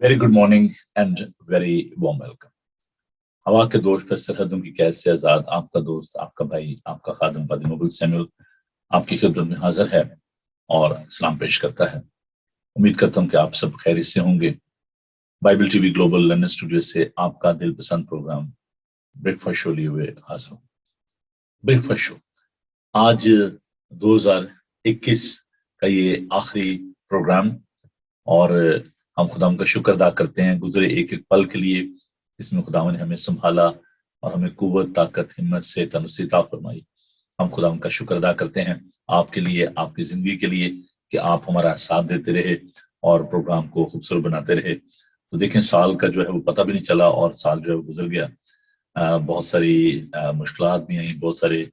Very good morning and very warm welcome. हवा के दोष पर सरहदों की कैद से आजाद आपका दोस्त, आपका भाई, आपका खादिम पादी मुगल सैमुअल आपकी खिदमत में हाजिर है और सलाम पेश करता है। उम्मीद करता हूँ कि आप सब खैरियत से होंगे। Bible TV global London studio से आपका दिल पसंद प्रोग्राम ब्रेकफास्ट शो लिए हुए हाजिर हूँ। ब्रेकफास्ट शो आज 2021 का ये आखिरी प्रोग्राम, और हम खुदाम का शुक्र अदा करते हैं गुजरे एक एक पल के लिए जिसमें खुदाम ने हमें संभाला और हमें कुव्वत, ताकत, हिम्मत से तंदुरुस्ती अता फरमाई। हम खुदाम का शुक्र अदा करते हैं आपके लिए, आपकी जिंदगी के लिए कि आप हमारा साथ देते रहे और प्रोग्राम को खूबसूरत बनाते रहे। तो देखें, साल का जो है वो पता भी नहीं चला और साल जो है वो गुजर गया। बहुत सारी मुश्किलात भी आई, बहुत सारे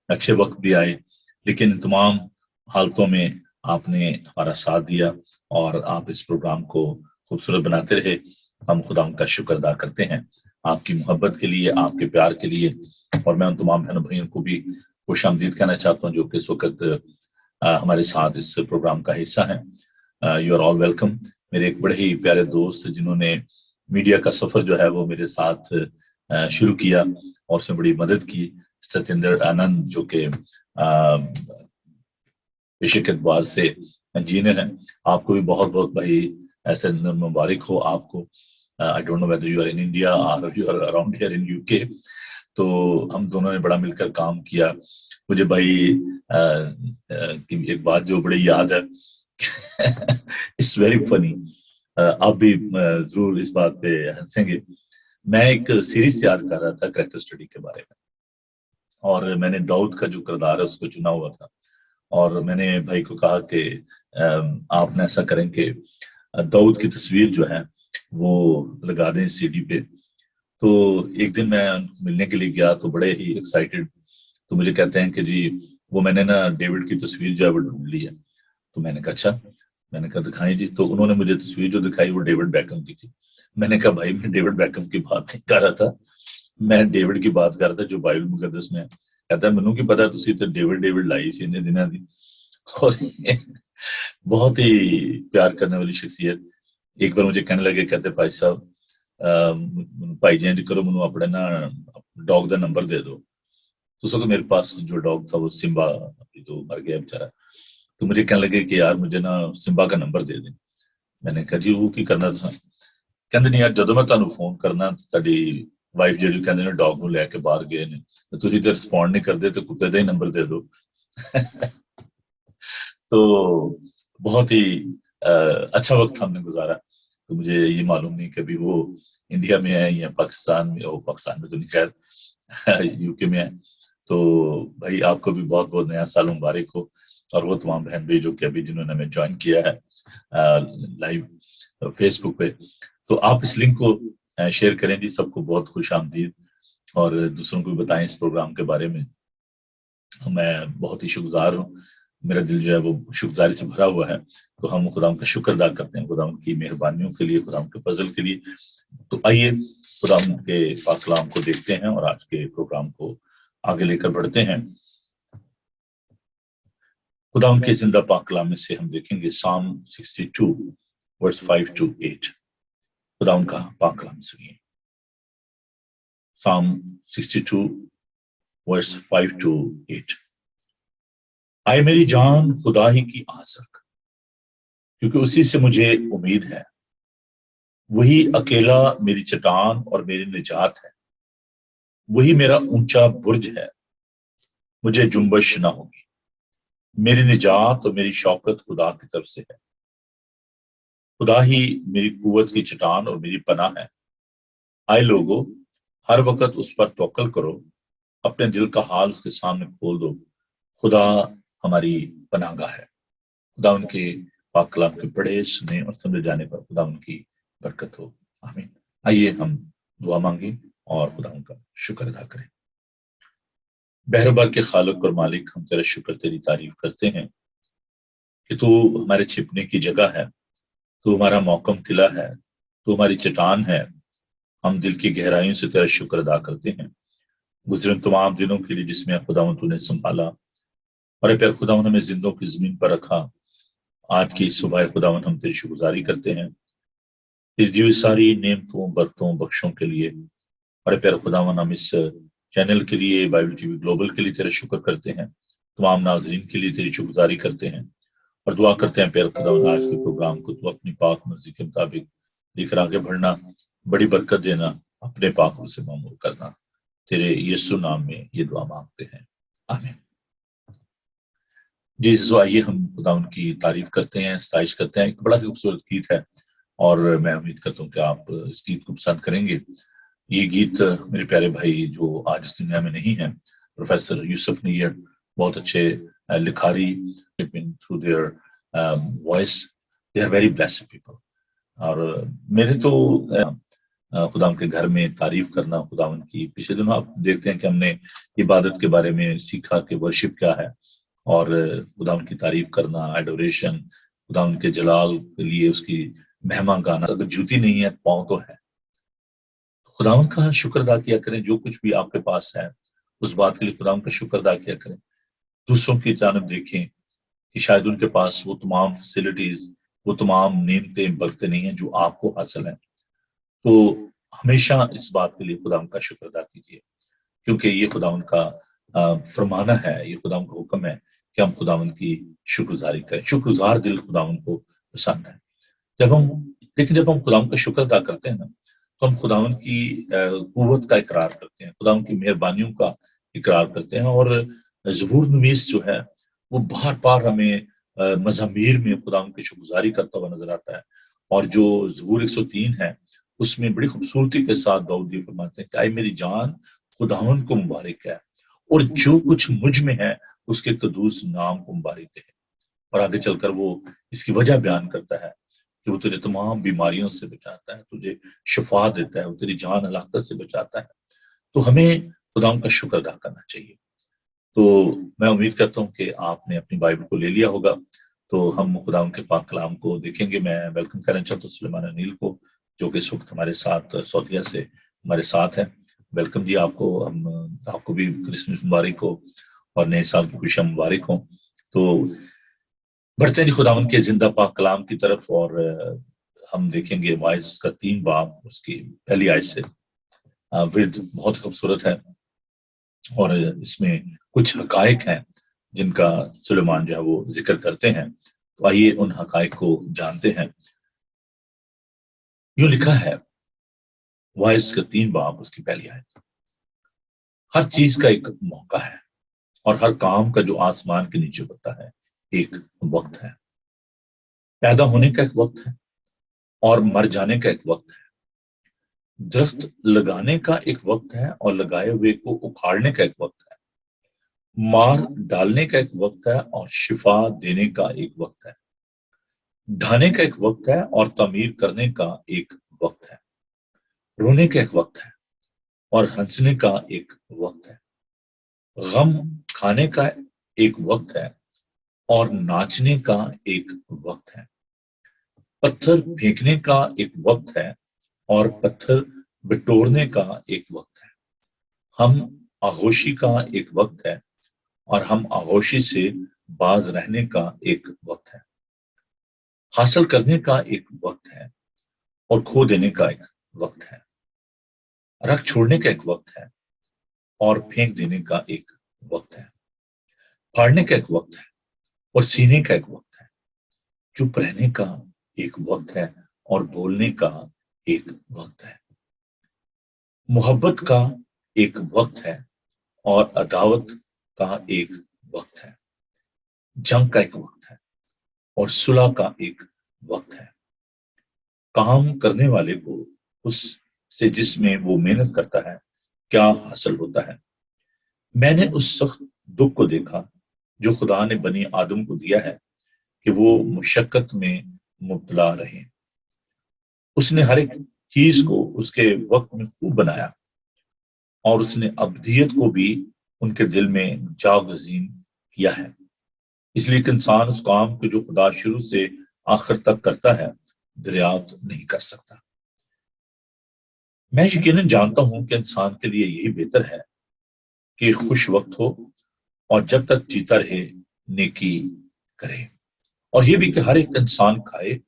अच्छे वक्त भी आए, लेकिन तमाम हालतों में आपने हमारा साथ दिया और आप इस प्रोग्राम को खूबसूरत बनाते रहे। हम खुदाम का शुक्र अदा करते हैं आपकी मोहब्बत के लिए, आपके प्यार के लिए। और मैं उन तमाम बहनों भाइयों को भी खुश आमदीद कहना चाहता हूँ जो कि इस वक्त हमारे साथ इस प्रोग्राम का हिस्सा हैं। You are all welcome. मेरे एक बड़े ही प्यारे दोस्त जिन्होंने मीडिया का सफर जो है वो मेरे साथ शुरू किया और उसमें बड़ी मदद की, सत्येंद्र आनंद जो कि पेशे के एतबार से इंजीनियर हैं। आपको भी बहुत बहुत भाई ऐसे मुबारक हो आपको। I don't know whether you are in India और you are around here in UK. तो हम दोनों ने बड़ा मिलकर काम किया। मुझे भाई की एक बात जो बड़ी याद है इट्स वेरी फनी। आप भी जरूर इस बात पे हंसेंगे। मैं एक सीरीज तैयार कर रहा था कैरेक्टर स्टडी के बारे में, और मैंने दाऊद का जो किरदार है उसको चुना हुआ था। और मैंने भाई को कहा कि आपने ऐसा करें कि दाऊद की तस्वीर जो है वो लगा दें सीडी पे। तो एक दिन मैं मिलने के लिए गया तो बड़े ही एक्साइटेड, तो मुझे कहते हैं कि जी वो मैंने ना डेविड की तस्वीर जो है वो ढूंढ ली है। तो मैंने कहा अच्छा। मैंने कहा दिखाई जी। तो उन्होंने मुझे तस्वीर जो दिखाई वो डेविड बैकम की थी। मैंने कहा भाई मैं डेविड बैकम की बात नहीं कर रहा था, मैं डेविड की बात कर रहा था जो बाइबल मुकद्दस में है। कहता है मैनू की पता तुसी तो डेविड लाई सी इन्ने दिनों की। और बहुत ही प्यार करने वाली शख्सियत। एक बार मुझे कहने लगे, कहते भाई साहब भाई जी इंज करो, मैनू अपने ना डॉग का नंबर दे दो। तो उसको मेरे पास जो डॉग था वो सिम्बा, अभी तो मर गया बेचारा। तो मुझे कहने लगे कि यार मुझे ना सिम्बा का नंबर दे दें। मैंने कहा जी वो की करना तुसा? कहते नहीं यार ਜਦੋਂ मैं ਤੁਹਾਨੂੰ फोन करना ਤੁਹਾਡੀ ਵਾਈਫ ਜਿਹੜੀ ਕਹਿੰਦੇ ਨੇ ਡੌਗ ਨੂੰ ਲੈ ਕੇ ਬਾਹਰ ਗਏ ਨੇ ਤੇ ਤੁਸੀਂ ਤੇ ਰਿਸਪੌਂਡ ਨਹੀਂ ਕਰਦੇ ਤੇ ਕੁੱਤੇ ਦਾ ਹੀ ਨੰਬਰ ਦੇ ਦਿਓ। तो बहुत ही अच्छा वक्त हमने गुजारा। तो मुझे ये मालूम नहीं कभी वो इंडिया में है या पाकिस्तान में, वो पाकिस्तान में तो नहीं, खैर यूके में है। तो भाई आपको भी बहुत बहुत नया साल मुबारक हो, और वो तमाम बहन भाई जो कि अभी जिन्होंने हमें ज्वाइन किया है लाइव फेसबुक पे, तो आप इस लिंक को शेयर करें जी। सबको बहुत खुश आमदीद, और दूसरों को भी बताएं इस प्रोग्राम के बारे में। मैं बहुत ही शुक्रगुजार हूँ, मेरा दिल जो है वो शुक्रगुजारी से भरा हुआ है। तो हम खुदाम का शुक्र अदा करते हैं, खुदाम की मेहरबानियों के लिए, खुदाम के फजल के लिए। तो आइए खुदाम के पाक कलाम को देखते हैं और आज के प्रोग्राम को आगे लेकर बढ़ते हैं। खुदाम के जिंदा पाक कलाम में से हम देखेंगे साम 62 वर्स 5 to 8। खुदाम का पाक कलाम सुनिए। साम 62 वर्स 5 to 8। आए मेरी जान खुदा ही की आस रख, क्योंकि उसी से मुझे उम्मीद है। वही अकेला मेरी चट्टान और मेरी निजात है। वही मेरा ऊंचा बुर्ज है, मुझे जुम्बश ना होगी। मेरी निजात और मेरी शौकत खुदा की तरफ से है। खुदा ही मेरी कुव्वत की चट्टान और मेरी पनाह है। आए लोगों, हर वक्त उस पर तवक्कल करो, अपने दिल का हाल उसके सामने खोल दो। खुदा हमारी पनाहगाह है। खुदा उनके पाक कलाम के पढ़े, सुने और समझे जाने पर खुदा उनकी बरकत हो। आमीन। आइए हम दुआ मांगे और खुदा उनका शुक्र अदा करें। बहरबार के खालिक और मालिक, हम तेरा शुक्र, तेरी तारीफ करते हैं कि तू हमारे छिपने की जगह है, तू हमारा मौकम किला है, तू हमारी चट्टान है। हम दिल की गहराइयों से तेरा शुक्र अदा करते हैं गुजरे तमाम दिनों के लिए जिसमें खुदावन तूने संभाला, और प्यार खुदावन हमें जिंदों की जमीन पर रखा। आज की सुबह खुदावन हम तेरी शुक्रगुजारी करते हैं इस दी हुई सारी नेमतों, बरकतों, बख्शों के लिए बड़े प्यारे खुदावन, हम इस चैनल के लिए, बाइबल टीवी ग्लोबल के लिए तेरा शुक्र करते हैं, तमाम नाजरीन के लिए तेरी शुक्रगुजारी करते हैं और दुआ करते हैं प्यारे खुदावन आज के प्रोग्राम को तो अपनी पाक मर्जी के मुताबिक लेकर आगे बढ़ना, बड़ी बरकत देना, अपने पाकों से मामूल करना। तेरे यीशु नाम में ये दुआ मांगते हैं, आमीन। जी आइए हम खुदा उनकी तारीफ करते हैं, सताइश करते हैं। एक बड़ा ही खूबसूरत गीत है और मैं उम्मीद करता हूँ कि आप इस गीत को पसंद करेंगे। ये गीत मेरे प्यारे भाई जो आज इस दुनिया में नहीं है, प्रोफेसर यूसुफ नैयर, बहुत अच्छे लिखारी, through their voice they are very blessed people. और मेरे तो खुदा के घर में तारीफ करना, खुदा की पिछले दिनों आप देखते हैं कि हमने इबादत के बारे में सीखा कि वर्शिप क्या है और खुदा की तारीफ करना, एडोरेशन, खुदा के जलाल के लिए उसकी महिमा गाना। अगर जूती नहीं है पाँव तो है। खुदावन का शुक्र अदा किया करें, जो कुछ भी आपके पास है उस बात के लिए खुदावन का शुक्र अदा किया करें। दूसरों की जानब देखें कि शायद उनके पास वो तमाम फैसिलिटीज, वो तमाम नेमतें, बरकतें नहीं है जो आपको हासिल है। तो हमेशा इस बात के लिए खुदावन का शुक्र अदा कीजिए, क्योंकि ये खुदावन का फरमाना है, ये खुदावन का हुक्म है कि हम खुदावन की शुक्रगुजारी करें। शुक्रगुजार दिल खुदावन को पसंद है। जब हम खुदावन का शुक्र अदा करते हैं ना, तो हम खुदावन की कुव्वत का इकरार करते हैं, खुदावन की मेहरबानियों का इकरार करते हैं। और ज़बूर नवीस जो है वो बार बार हमें मज़ामीर में खुदावन की शुक्रगुजारी करता हुआ नजर आता है। और जो ज़बूर 103 है उसमें बड़ी खूबसूरती के साथ दाऊद ये फरमाते हैं कि आए मेरी जान खुदावन को मुबारक है और जो कुछ मुझ में है उसके कदूस नाम को मुबारक है। और आगे चलकर वो इसकी वजह बयान करता है कि वो तुझे तमाम बीमारियों से बचाता है, तुझे शिफा देता है, वो तेरी जान हलाकत से बचाता है। तो हमें खुदा का शुक्र अदा करना चाहिए। तो मैं उम्मीद करता हूँ कि आपने अपनी बाइबल को ले लिया होगा, तो हम खुदा के पाक कलाम को देखेंगे। मैं वेलकम करना चाहता हूँ सुलेमान अनिल को, जो कि इस वक्त हमारे साथ सऊदीया से हमारे साथ है। वेलकम जी आपको। हम आपको भी क्रिसमस मुबारक हो और नए साल की खुशियां मुबारक हो। तो बढ़ते हैं खुदावन के जिंदा पाक कलाम की तरफ और हम देखेंगे वाइज का 3 बाब उसकी पहली आयत से। विद बहुत खूबसूरत है और इसमें कुछ हकायक हैं जिनका सुलेमान जो है वो जिक्र करते हैं। तो आइए उन हकायक को जानते हैं। यूं लिखा है वाइज का 3 बाब उसकी पहली आयत, हर चीज का एक मौका है और हर काम का जो आसमान के नीचे होता है एक वक्त है। पैदा होने का एक वक्त है और मर जाने का एक वक्त है। दरख्त लगाने का एक वक्त है और लगाए हुए को उखाड़ने का एक वक्त है। मार डालने का एक वक्त है और शिफा देने का एक वक्त है। ढाने का एक वक्त है और तामीर करने का एक वक्त है। रोने का एक वक्त है और हंसने का एक वक्त है। गम खाने का एक वक्त है और नाचने का एक वक्त है। पत्थर फेंकने का एक वक्त है और पत्थर बटोरने का एक वक्त है। हम आगोशी का एक वक्त है और हम आगोशी से बाज रहने का एक वक्त है। हासिल करने का एक वक्त है और खो देने का एक वक्त है। रख छोड़ने का एक वक्त है और फेंक देने का एक वक्त है। फाड़ने का एक वक्त है और सीने का एक वक्त है। चुप रहने का एक वक्त है और बोलने का एक वक्त है। मोहब्बत का एक वक्त है और अदावत का एक वक्त है। जंग का एक वक्त है और सुलह का एक वक्त है। काम करने वाले को उससे जिसमें वो मेहनत करता है क्या हासिल होता है। मैंने उस सख्त दुख को देखा जो खुदा ने बनी आदम को दिया है कि वो मुशक्कत में मुब्तला रहे। उसने हर एक चीज को उसके वक्त में खूब बनाया और उसने अब्दियत को भी उनके दिल में जागज़ीन किया है। इसलिए कि इंसान उस काम को जो खुदा शुरू से आखिर तक करता है दरियाफ्त नहीं कर सकता। मैं यकीनन जानता हूं कि इंसान के लिए यही बेहतर है कि खुश वक्त हो और जब तक जीता रहे नेकी करे, और ये भी कि हर एक इंसान खाए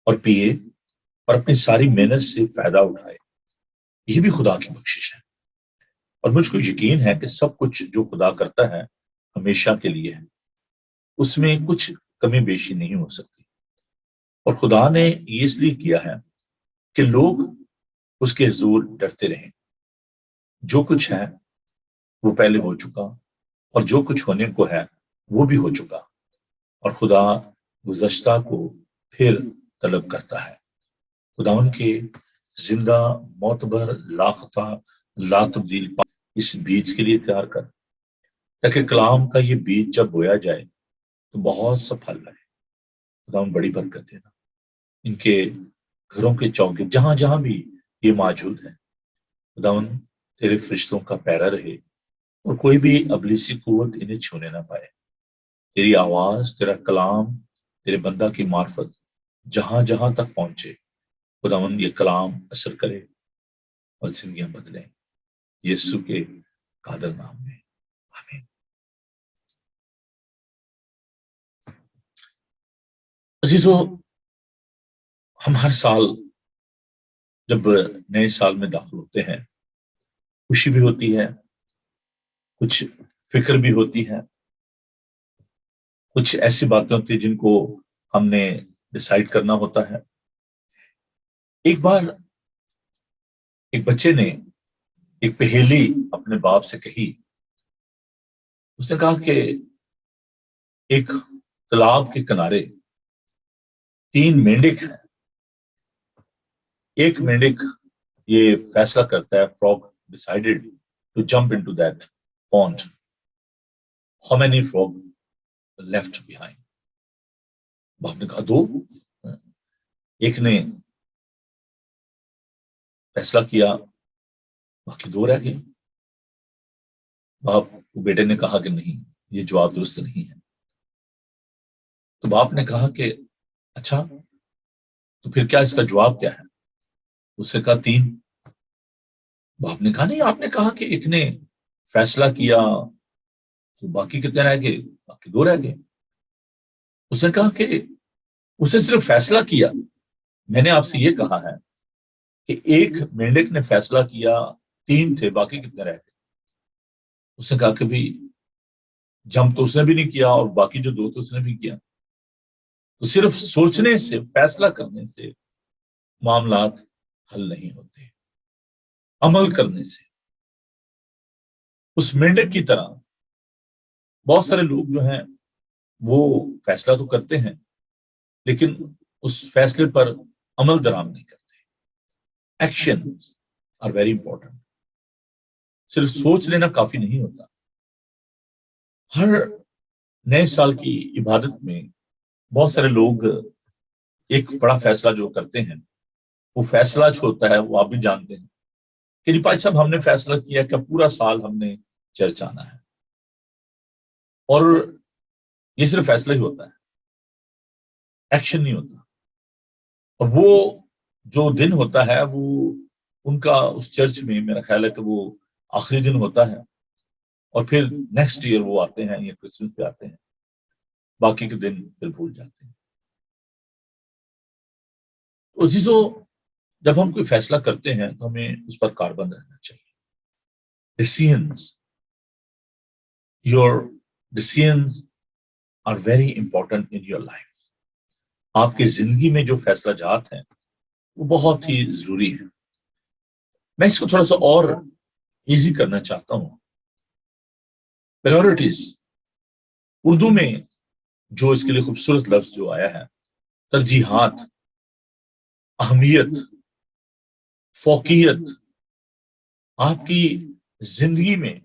और पिए اور اپنی ساری محنت سے فائدہ اٹھائے، یہ بھی خدا کی بخشش ہے۔ اور مجھ کو یقین ہے کہ سب کچھ جو خدا کرتا ہے ہمیشہ کے لیے ہے، اس میں کچھ کمی بیشی نہیں ہو سکتی۔ اور خدا نے یہ اس لیے کیا ہے کہ لوگ اس کے حضور ڈرتے رہیں۔ جو کچھ ہے وہ پہلے ہو چکا، اور جو کچھ ہونے کو ہے وہ بھی ہو چکا، اور خدا گزشتہ کو پھر طلب کرتا ہے۔ خدا ان کے زندہ معتبر لاختہ لا تبدیل اس بیج کے لیے تیار کر، تاکہ کلام کا یہ بیج جب بویا جائے تو بہت سا پھل لائے۔ خدا ان بڑی برکت دینا ان کے گھروں کے چوکے جہاں جہاں بھی یہ موجود ہے۔ خدا ان تیرے فرشتوں کا پیرا رہے، اور کوئی بھی ابلیسی قوت انہیں چھونے نہ پائے۔ تیری آواز، تیرا کلام، تیرے بندہ کی معرفت جہاں جہاں تک پہنچے، خداوند یہ کلام اثر کرے اور زندگیاں بدلیں، یسوع کے قادر نام میں، آمین۔ عزیزو، ہم ہر سال جب نئے سال میں داخل ہوتے ہیں، خوشی بھی ہوتی ہے، کچھ فکر بھی ہوتی ہے، کچھ ایسی باتیں ہوتی ہیں جن کو ہم نے ڈیسائیڈ کرنا ہوتا ہے۔ ایک بار ایک بچے نے ایک پہیلی اپنے باپ سے کہی۔ اس نے کہا کہ ایک تالاب کے کنارے 3 مینڈک ہیں۔ ایک مینڈک یہ فیصلہ کرتا ہے، frog decided to jump into that pond. How many frog left behind? باپ نے کہا 2۔ ایک نے فیصلہ کیا، باقی 2 رہ گئے۔ باپ بیٹے نے کہا کہ نہیں، یہ جواب درست نہیں ہے۔ تو باپ نے کہا کہ اچھا تو پھر کیا اس کا جواب کیا ہے؟ اس نے کہا 3۔ باپ نے کہا نہیں، آپ نے کہا کہ ایک نے فیصلہ کیا تو باقی کتنے رہ گئے؟ باقی 2 رہ گئے۔ اس نے کہا کہ اسے صرف فیصلہ کیا، میں نے آپ سے یہ کہا ہے کہ ایک مینڈک نے فیصلہ کیا، 3 تھے، باقی کتنے رہ گئے؟ اس نے کہا کہ بھی جمپ تو اس نے بھی نہیں کیا، اور باقی جو 2 تھے اس نے بھی کیا۔ تو صرف سوچنے سے، فیصلہ کرنے سے معاملات حل نہیں ہوتے، عمل کرنے سے۔ اس مینڈک کی طرح بہت سارے لوگ جو ہیں وہ فیصلہ تو کرتے ہیں، لیکن اس فیصلے پر عمل درآمد نہیں کرتے۔ Actions are very important. صرف سوچ لینا کافی نہیں ہوتا۔ ہر نئے سال کی عبادت میں بہت سارے لوگ ایک بڑا فیصلہ جو کرتے ہیں، وہ فیصلہ جو ہوتا ہے وہ آپ بھی جانتے ہیں کہ جی بھائی صاحب، ہم نے فیصلہ کیا کہ پورا سال ہم نے چرچ آنا ہے، اور یہ صرف فیصلہ ہی ہوتا ہے، ایکشن نہیں ہوتا۔ اور وہ جو دن ہوتا ہے وہ ان کا اس چرچ میں میرا خیال ہے کہ وہ آخری دن ہوتا ہے، اور پھر نیکسٹ ایئر وہ آتے ہیں یا کرسمس پہ آتے ہیں، باقی کے دن پھر بھول جاتے ہیں۔ عزیزو، جب ہم کوئی فیصلہ کرتے ہیں تو ہمیں اس پر کاربند رہنا چاہیے۔ Decisions, your decisions are very important in your life. آپ کی زندگی میں جو فیصلہ جات ہیں وہ بہت ہی ضروری ہے۔ میں اس کو تھوڑا سا اور ایزی کرنا چاہتا ہوں۔ پریورٹیز، اردو میں جو اس کے لیے خوبصورت لفظ جو آیا ہے، ترجیحات، اہمیت، فوقیت۔ آپ کی زندگی میں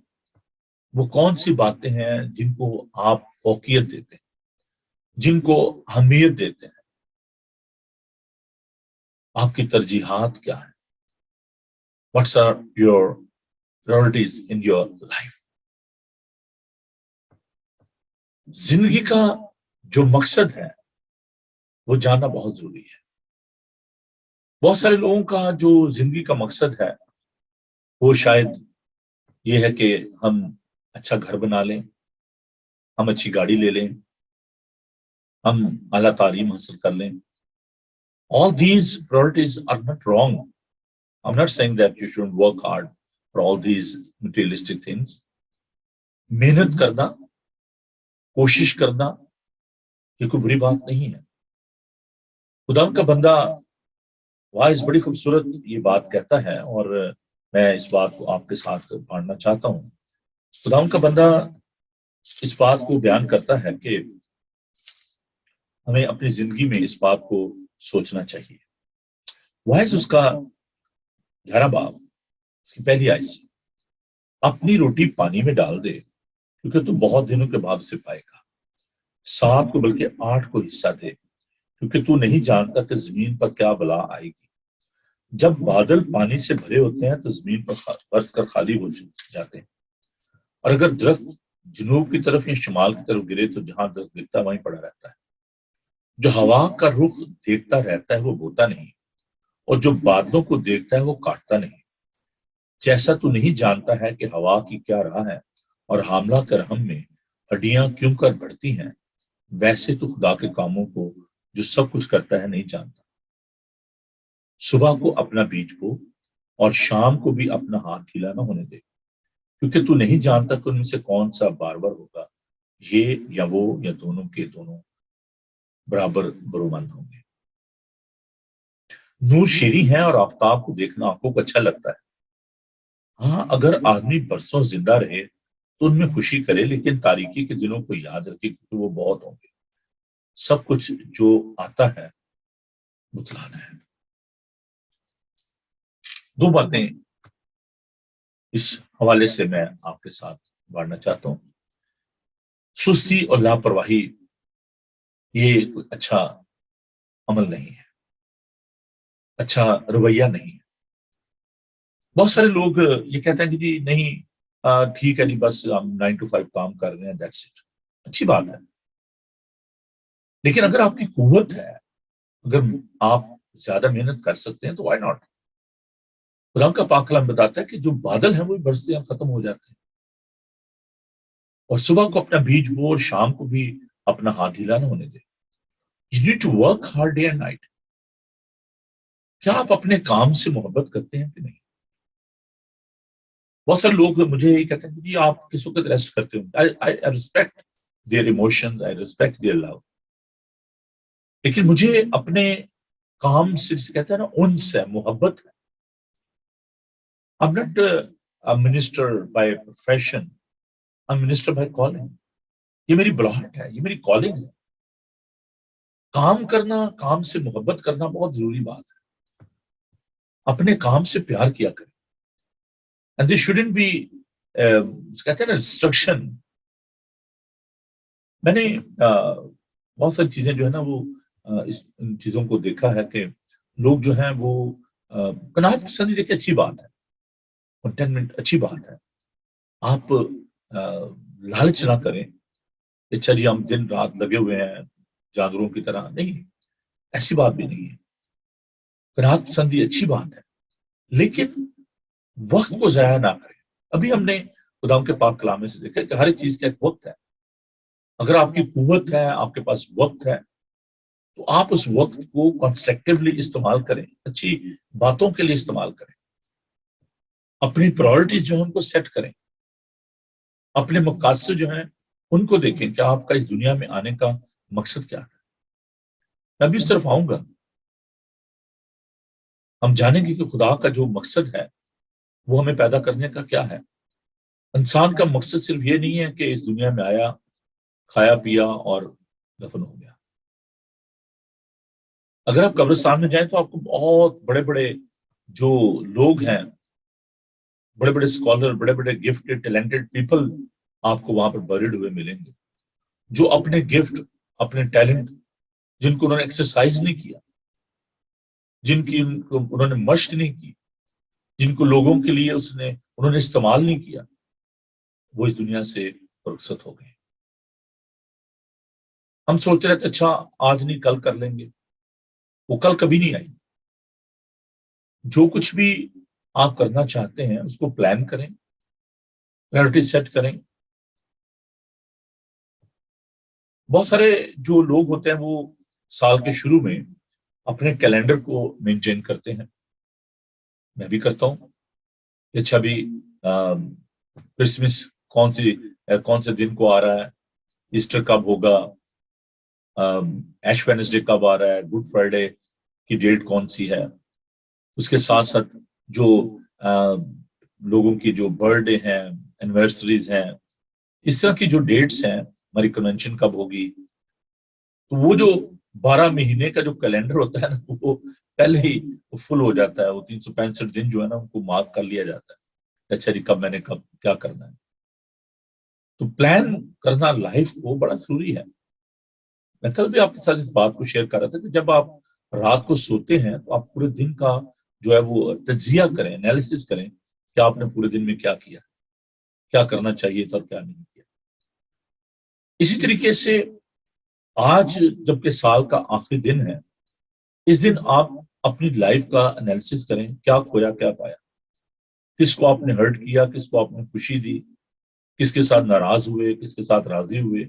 وہ کون سی باتیں ہیں جن کو آپ فوقیت دیتے ہیں، جن کو اہمیت دیتے ہیں؟ آپ کی ترجیحات کیا ہیں؟ What's are your priorities in your life؟ زندگی کا جو مقصد ہے وہ جاننا بہت ضروری ہے۔ بہت سارے لوگوں کا جو زندگی کا مقصد ہے وہ شاید یہ ہے کہ ہم اچھا گھر بنا لیں، ہم اچھی گاڑی لے لیں، ہم اعلیٰ تعلیم حاصل کر لیں، All these priorities are not wrong. I'm not saying that you shouldn't work hard for all these materialistic things. मेहनत करना, कोशिश करना, ये कोई बुरी बात नहीं है. खुदा का बंदा वाइज बड़ी खूबसूरत ये बात कहता है, और मैं इस बात को आपके साथ बांटना चाहता हूँ. खुदा का बंदा इस बात को बयान करता है कि हमें अपनी जिंदगी में इस बात को सोचना चाहिए. वाइज उसका 11 बाब इसकी पहली आयत से, अपनी रोटी पानी में डाल दे क्योंकि तू बहुत दिनों के बाद उसे पाएगा. 7 को बल्कि 8 को हिस्सा दे क्योंकि तू नहीं जानता कि जमीन पर क्या बला आएगी. जब बादल पानी से भरे होते हैं तो जमीन पर बरस कर खाली हो जाते हैं, और अगर दरख्त जनूब की तरफ या शुमाल की तरफ गिरे तो जहां दरख्त गिरता वहीं पड़ा रहता है. जो हवा का रुख देखता रहता है वो बोता नहीं, और जो बादलों को देखता है वो काटता नहीं. जैसा तू नहीं जानता है कि हवा की क्या राह है और हामला के रहम में हड्डियां क्यों कर बढ़ती हैं, वैसे तू खुदा के कामों को जो सब कुछ करता है नहीं जानता. सुबह को अपना बीज बो और शाम को भी अपना हाथ ढीला न होने दे, क्योंकि तू नहीं जानता कि उनमें से कौन सा बारबर होगा, ये या वो या दोनों के दोनों बराबर बरोमंद होंगे. नूर शीरी है और आफताब को देखना आंखों को अच्छा लगता है. हाँ, अगर आदमी बरसों जिंदा रहे तो उनमें खुशी करे, लेकिन तारीकी के दिनों को याद रखे क्योंकि वो बहुत होंगे. सब कुछ जो आता है बुतलाना है. 2 बातें इस हवाले से मैं आपके साथ बांटना चाहता हूं. सुस्ती और लापरवाही ये कोई अच्छा अमल नहीं है, अच्छा रवैया नहीं है. बहुत सारे लोग ये कहते हैं कि जी नहीं, ठीक है जी, बस हम 9 to 5 काम कर रहे हैं, दैट्स इट. अच्छी बात है, लेकिन अगर आपकी कुव्वत है, अगर आप ज्यादा मेहनत कर सकते हैं तो व्हाई नॉट. खुदा का पाक कलाम बताता है कि जो बादल हैं वो बरसते हैं, खत्म हो जाते हैं, और सुबह को अपना बीज बो और शाम को भी अपना हाथ ढीला न होने दे. You need to work hard day and night. क्या आप अपने काम से मोहब्बत करते हैं कि नहीं? बहुत सारे लोग मुझे ये कहते हैं कि जी आप किस वक्त रेस्ट करते हो. I respect their emotions, I respect their love, लेकिन मुझे अपने काम से कहते हैं ना उनसे मोहब्बत है. I am not a minister by profession, I am minister by calling. ये मेरी बुलाहट है, ये मेरी कॉलिंग है. काम करना, काम से मोहब्बत करना बहुत जरूरी बात है. अपने काम से प्यार किया करें. एंड दिस शुडंट बी कहते हैं ना रिस्ट्रिक्शन. मैंने बहुत सारी चीजें जो है ना वो इन चीजों को देखा है कि लोग जो हैं वो कनात पसंदी देखिए अच्छी बात है, कंटेनमेंट अच्छी बात है. आप लालच ना करें, अच्छा जी हम दिन रात लगे हुए हैं जानवरों की तरह, नहीं, ऐसी बात भी नहीं है. कनात पसंदी अच्छी बात है, लेकिन वक्त को जाया ना करें. अभी हमने खुदा के पाक कलाम में से देखा कि हर एक चीज का एक वक्त है. अगर आपकी कुव्वत है, आपके पास वक्त है, तो आप उस वक्त को कंस्ट्रक्टिवली इस्तेमाल करें, अच्छी बातों के लिए इस्तेमाल करें. अपनी प्रायोरिटीज जो है उनको सेट करें. अपने मकासद जो हैं उनको देखें कि आपका इस दुनिया में आने का मकसद क्या है. मैं भी इस तरफ आऊंगा. हम जानेंगे कि खुदा का जो मकसद है वो हमें पैदा करने का क्या है. इंसान का मकसद सिर्फ ये नहीं है कि इस दुनिया में आया, खाया पिया और दफन हो गया. अगर आप कब्रिस्तान में जाएं तो आपको बहुत बड़े बड़े जो लोग हैं, बड़े बड़े स्कॉलर, बड़े बड़े गिफ्टेड टैलेंटेड पीपल आपको वहां पर बरीड हुए मिलेंगे, जो अपने गिफ्ट, अपने टैलेंट, जिनको उन्होंने एक्सरसाइज नहीं किया, जिनकी उन्होंने मशक नहीं की, जिनको लोगों के लिए उन्होंने इस्तेमाल नहीं किया, वो इस दुनिया से रुखसत हो गए. हम सोच रहे थे अच्छा आज नहीं कल कर लेंगे, वो कल कभी नहीं आई. जो कुछ भी आप करना चाहते हैं उसको प्लान करें, प्रायोरिटी सेट करें. बहुत सारे जो लोग होते हैं वो साल के शुरू में अपने कैलेंडर को मेंटेन करते हैं। मैं भी करता हूँ। अच्छा भी क्रिसमस कौन से दिन को आ रहा है, ईस्टर कब होगा, एश वेडनेसडे कब आ रहा है, गुड फ्राइडे की डेट कौन सी है। उसके साथ साथ जो लोगों की जो बर्थडे हैं, एनिवर्सरीज हैं, इस तरह की जो डेट्स हैं, हमारी कन्वेंशन कब होगी, तो वो जो 12 महीने का जो कैलेंडर होता है ना, वो पहले ही फुल हो जाता है। वो 365 दिन जो है ना, उनको मार्क कर लिया जाता है। अच्छा जी, कब क्या करना है। तो प्लान करना लाइफ को बड़ा जरूरी है। मैं कल भी आपके साथ इस बात को शेयर कर रहा था कि जब आप रात को सोते हैं तो आप पूरे दिन का जो है वो तज्जिया करें, एनालिसिस करें कि आपने पूरे दिन में क्या किया, क्या करना चाहिए था और क्या नहीं किया। इसी तरीके से आज जबकि साल का आखिरी दिन है, इस दिन आप अपनी लाइफ का एनालिसिस करें, क्या खोया क्या पाया, किसको आपने हर्ट किया, किसको आपने खुशी दी, किसके साथ नाराज हुए, किसके साथ राजी हुए,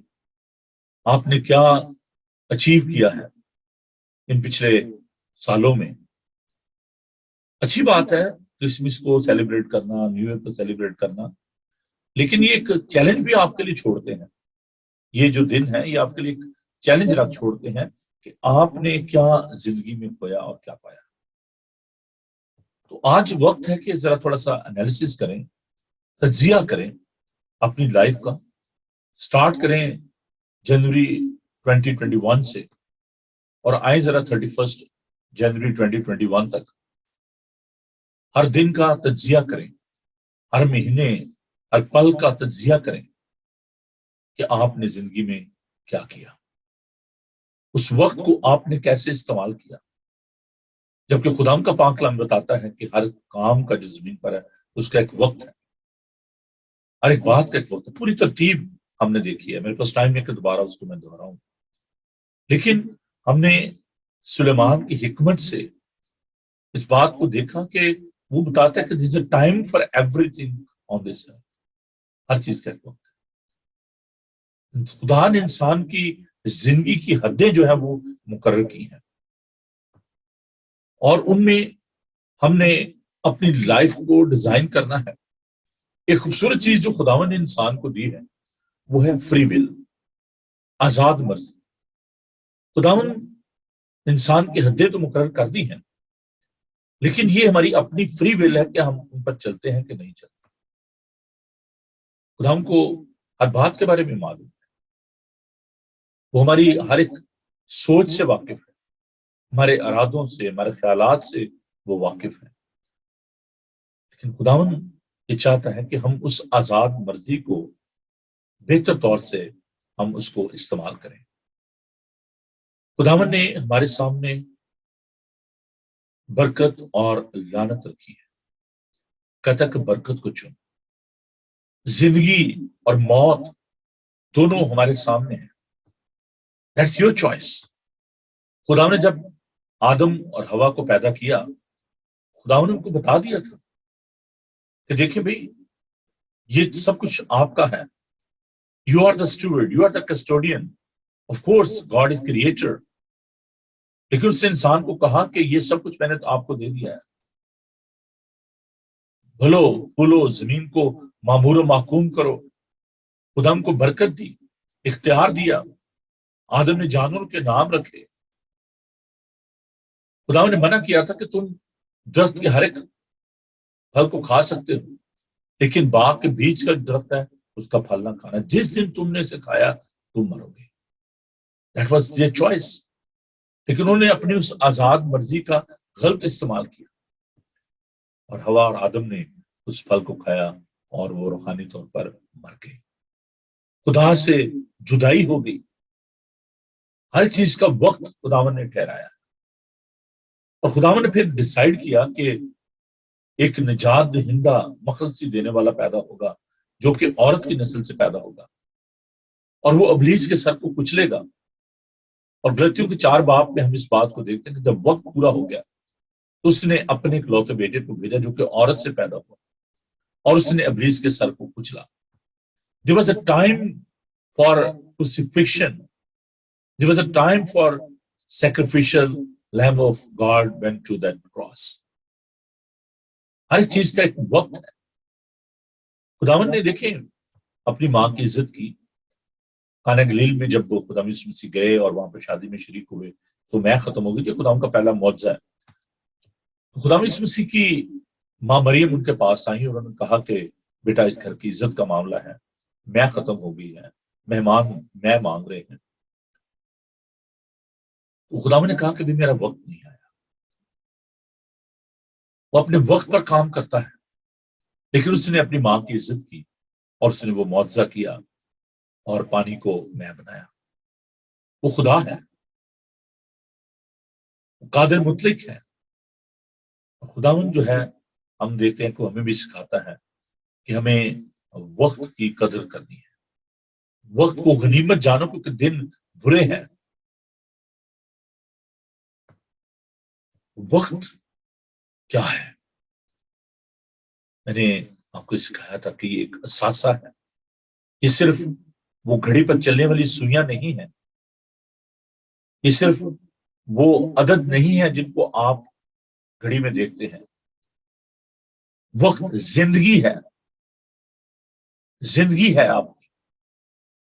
आपने क्या अचीव किया है इन पिछले सालों में। अच्छी बात है क्रिसमस को सेलिब्रेट करना, न्यू ईयर को सेलिब्रेट करना, लेकिन ये एक चैलेंज भी आपके लिए छोड़ते हैं। ये जो दिन है ये आपके लिए एक चैलेंज रख छोड़ते हैं कि आपने क्या जिंदगी में खोया और क्या पाया। तो आज वक्त है कि जरा थोड़ा सा एनालिसिस करें, तज्जिया करें अपनी लाइफ का। स्टार्ट करें जनवरी 2021 से और आए जरा 31 जनवरी 2021 तक। हर दिन का तज्जिया करें, हर महीने, हर पल का तज्जिया करें कि आपने जिंदगी में क्या किया, उस वक्त को आपने कैसे इस्तेमाल किया। जबकि खुदाम का पाक कलाम बताता है कि हर काम का जो जमीन पर है उसका एक वक्त है, हर एक बात का एक वक्त है। पूरी तरतीब हमने देखी है, मेरे पास टाइम है कि दोबारा उसको मैं दोहराऊं, लेकिन हमने सुलेमान की हिकमत से इस बात को देखा कि वो बताता है कि this is a time for everything on this earth. हर चीज का एक वक्त है। खुदा ने इंसान की जिंदगी की हदें जो है वो मुकर्रर की हैं और उनमें हमने अपनी लाइफ को डिजाइन करना है। एक खूबसूरत चीज जो खुदावन ने इंसान को दी है वो है फ्री विल, आजाद मर्जी। खुदावन इंसान की हदें तो मुकर्रर कर दी हैं, लेकिन ये हमारी अपनी फ्री विल है कि हम उन पर चलते हैं कि नहीं चलते। खुदावन को हर बात के बारे में मालूम है, वो हमारी हर एक सोच से वाकिफ है, हमारे इरादों से, हमारे ख्यालात से वो वाकिफ है। लेकिन खुदावन ये चाहता है कि हम उस आजाद मर्जी को बेहतर तौर से हम उसको इस्तेमाल करें। खुदावन ने हमारे सामने बरकत और लानत रखी है। कहता कि बरकत को चुन। जिंदगी और मौत दोनों हमारे सामने है। That's your choice. खुदावन ने जब आदम और हवा को पैदा किया, खुदावन ने उनको बता दिया था कि देखिए भाई, ये सब कुछ आपका है। You are the steward, you are the custodian. Of course God is creator, लेकिन उसने इंसान को कहा कि ये सब कुछ मैंने तो आपको दे दिया है। भलो फूलो, जमीन को मामूर माकूम करो। खुदा को बरकत दी, इख्तियार दिया। आदम ने जानवरों के नाम रखे। खुदा ने मना किया था कि तुम दरख्त के हर एक फल को खा सकते हो, लेकिन बाग के बीच का दरख्त है उसका फल ना खाना, जिस दिन तुमने इसे खाया तुम मरोगे। That was their choice. लेकिन उन्होंने अपनी उस आजाद मर्जी का गलत इस्तेमाल किया और हवा और आदम ने उस फल को खाया और वो रूहानी तौर पर मर गए, खुदा से जुदाई हो गई। हर चीज का वक्त खुदावन ने ठहराया और खुदावन ने फिर डिसाइड किया कि एक निजात दहिंदा मखलसी देने वाला पैदा होगा जो कि औरत की नस्ल से पैदा होगा और वो अबलीस के सर को कुचलेगा। और गलतियों के 4 बाब में हम इस बात को देखते हैं कि जब वक्त पूरा हो गया तो उसने अपने इकलौते बेटे को भेजा जो कि औरत से पैदा हुआ और उसने अबलीस के सर को कुचला। There was a time for crucifixion, there was a time for sacrificial Lamb of God went to that cross. हर एक चीज का एक वक्त है. खुदावन ने देखें अपनी माँ की इज्जत की. काना गलील में जब वो खुदा यीशु मसीह गए और वहां पर शादी में शरीक हुए तो मैं खत्म हो गई थी. खुदा का पहला मौजज़ा है. खुदा यीशु मसीह की माँ मरियम उनके पास आई और उन्होंने कहा कि बेटा इस घर की इज्जत का मामला है, मैं खत्म हो गई है, मेहमान मैं मांग रहे हैं. तो खुदा ने कहा कि भी मेरा वक्त नहीं आया. वो अपने वक्त पर काम करता है, लेकिन उसने अपनी माँ की इज्जत की और उसने वो मुआवजा किया और पानी को मैं बनाया. वो खुदा है, कादिर मुतलिक है. खुदावन जो है हम देखते हैं कि हमें भी सिखाता है कि हमें वक्त की कदर करनी है. वक्त को गनीमत जानो क्योंकि दिन बुरे हैं. वक्त क्या है? मैंने आपको सिखाया था कि ये एक असासा है. ये सिर्फ वो घड़ी पर चलने वाली सुइयां नहीं है. ये सिर्फ वो अदद नहीं है जिनको आप घड़ी में देखते हैं. वक्त जिंदगी है, जिंदगी है आपकी.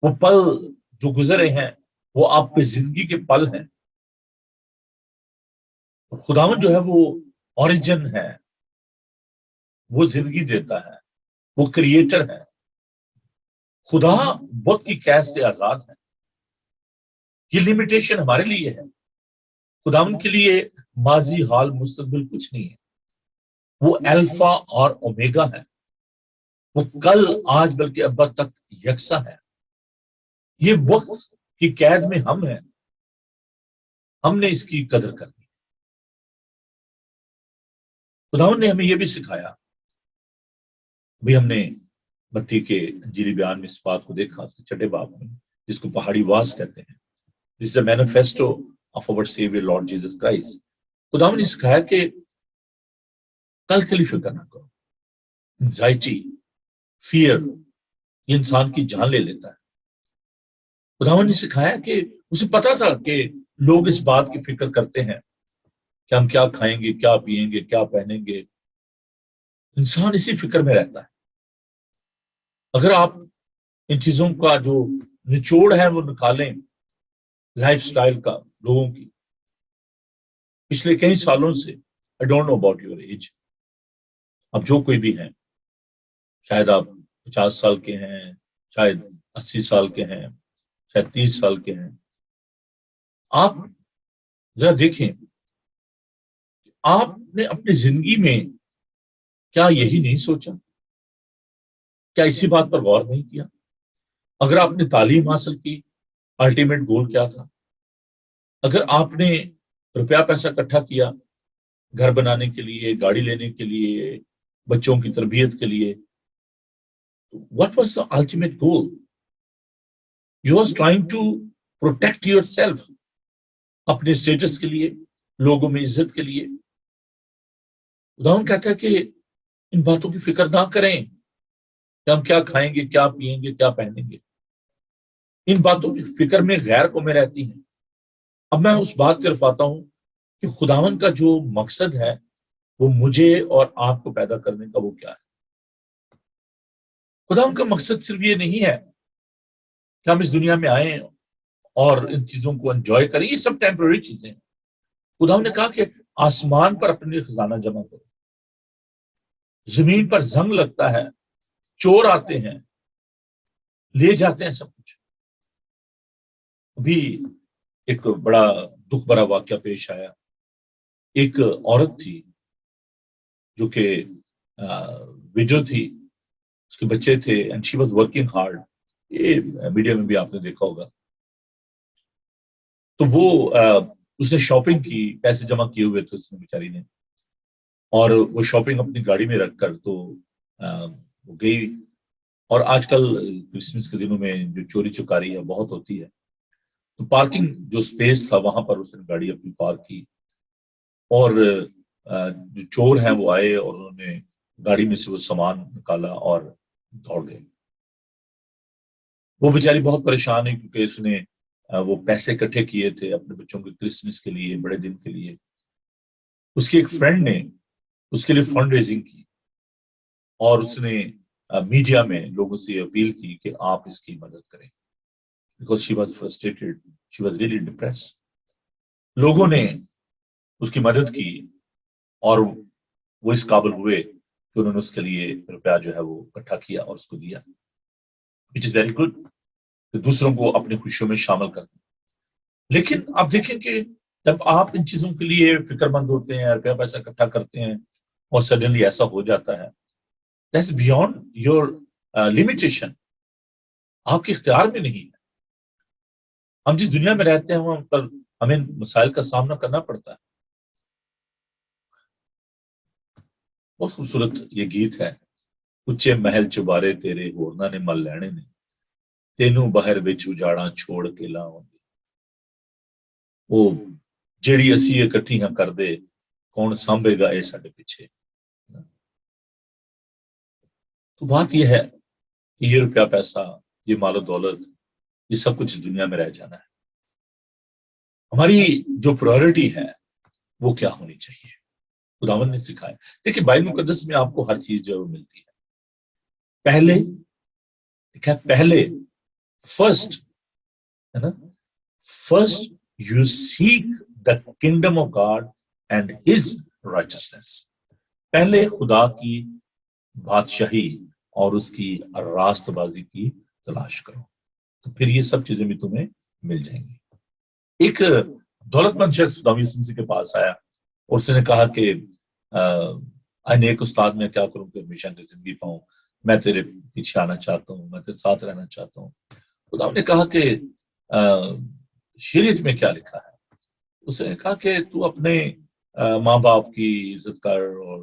वो पल जो गुजरे हैं वो आप पे जिंदगी के पल हैं. खुदावन जो है वो ओरिजिन है, वो जिंदगी देता है, वो क्रिएटर है. खुदा वक्त की कैद से आजाद है. ये लिमिटेशन हमारे लिए है. खुदावन के लिए माजी हाल मुस्तकबिल कुछ नहीं है. वो अल्फा और ओमेगा है. वो कल आज बल्कि अब तक यकसा है. ये वक्त की कैद में हम हैं, हमने इसकी कदर करनी. खुदावन ने हमें यह भी सिखाया. भी हमने मत्ती के अंजीरी बयान में इस बात को देखा छठे बाब में, जिसको पहाड़ी वास कहते हैं. This is a manifesto of our saviour Lord Jesus Christ. खुदावन ने सिखाया कि कल के लिए फिक्र ना करो. एंजाइटी, फियर, ये इंसान की जान ले लेता है. खुदावन ने सिखाया कि उसे पता था कि लोग इस बात की फिक्र करते हैं कि हम क्या खाएंगे, क्या पिएंगे, क्या पहनेंगे. इंसान इसी फिक्र में रहता है. अगर आप इन चीजों का जो निचोड़ है वो निकालें लाइफस्टाइल का लोगों की पिछले कई सालों से, आई don't know about your age, अब जो कोई भी हैं, शायद आप 50 साल के हैं, शायद 80 साल के हैं, शायद 30 साल के हैं. आप जरा देखें, आपने अपनी जिंदगी में क्या यही नहीं सोचा? क्या इसी बात पर गौर नहीं किया? अगर आपने तालीम हासिल की, अल्टीमेट गोल क्या था? अगर आपने रुपया पैसा इकट्ठा किया घर बनाने के लिए, गाड़ी लेने के लिए, बच्चों की तरबियत के लिए, what was the ultimate goal? You was trying to protect yourself, अपने स्टेटस के लिए, लोगों में इज्जत के लिए. उदाहरण कहता है कि इन बातों की फिक्र ना करें कि हम क्या खाएंगे, क्या पिएंगे, क्या पहनेंगे. इन बातों की फिक्र में गैर कौमें रहती हैं. अब मैं उस बात की तरफ आता हूं कि खुदावन का जो मकसद है वो मुझे और आपको पैदा करने का वो क्या है. खुदावन का मकसद सिर्फ ये नहीं है कि हम इस दुनिया में आए और इन चीजों को एंजॉय करें. ये सब टेम्पररी चीजें हैं. खुदावन ने कहा कि आसमान पर अपने लिए खजाना जमा करो. जमीन पर जंग लगता है, चोर आते हैं, ले जाते हैं सब कुछ. अभी एक बड़ा दुख भरा वाक्य पेश आया. एक औरत थी जो कि विडो थी, उसके बच्चे थे, and she was working hard. ये मीडिया में भी आपने देखा होगा. तो वो उसने शॉपिंग की, पैसे जमा किए हुए थे उसने बेचारी ने, और वो शॉपिंग अपनी गाड़ी में रखकर तो वो गई. और आजकल क्रिसमस के दिनों में जो चोरी चुकारी है बहुत होती है, तो पार्किंग जो स्पेस था वहां पर उसने गाड़ी अपनी पार्क की, और जो चोर हैं वो आए और उन्होंने गाड़ी में से वो सामान निकाला और दौड़ गए. वो बेचारी बहुत परेशान है क्योंकि उसने وہ پیسے اکٹھے کیے تھے اپنے بچوں کے کرسمس کے لیے, بڑے دن کے لیے. اس کے ایک فرینڈ نے اس کے لیے فنڈ ریزنگ کی اور اس نے میڈیا میں لوگوں سے اپیل کی کہ آپ اس کی مدد کریں, because she was frustrated, she was really depressed. لوگوں نے اس کی مدد کی اور وہ اس قابل ہوئے کہ انہوں نے اس کے لیے روپیہ جو ہے وہ اکٹھا کیا اور اس کو دیا, وچ از ویری گڈ, کہ دوسروں کو اپنی خوشیوں میں شامل کر دیں. لیکن آپ دیکھیں کہ جب آپ ان چیزوں کے لیے فکر مند ہوتے ہیں, روپیہ پیسہ اکٹھا کرتے ہیں اور سڈنلی ایسا ہو جاتا ہے, دیٹس بیونڈ یور لمیٹیشن, آپ کے اختیار میں نہیں ہے. ہم جس دنیا میں رہتے ہیں وہاں پر ہمیں مسائل کا سامنا کرنا پڑتا ہے. بہت خوبصورت یہ گیت ہے, اچے محل چبارے تیرے ہورنا نے مل لینے نے, تینوں باہر وچ اجاڑاں چھوڑ کے لاؤں گے. وہ جیڑی اسی اکٹھیاں کر دے کون سانبھے گا اے ساڈے پیچھے. تو بات یہ ہے کہ یہ روپیہ پیسہ, یہ مال و دولت, یہ سب کچھ اس دنیا میں رہ جانا ہے. ہماری جو پرائورٹی ہے وہ کیا ہونی چاہیے, خداوند نے سکھایا. دیکھیں بائبل مقدس میں آپ کو ہر چیز جو ملتی ہے. پہلے فرسٹ ہے نا, first you seek the kingdom of God and his righteousness. پہلے خدا کی بادشاہی اور اس کی راست بازی کی تلاش کرو, تو پھر یہ سب چیزیں بھی تمہیں مل جائیں گی. ایک دولت مند شخص خدا یسوع مسیح کے پاس آیا اور اس نے کہا کہ نیک استاد میں کیا کروں کہ ہمیشہ کی زندگی پاؤں, میں تیرے پیچھے آنا چاہتا ہوں, میں تیرے ساتھ رہنا چاہتا ہوں. خدا نے کہا کہ شریعت میں کیا لکھا ہے. اس نے کہا کہ تو اپنے ماں باپ کی عزت کر اور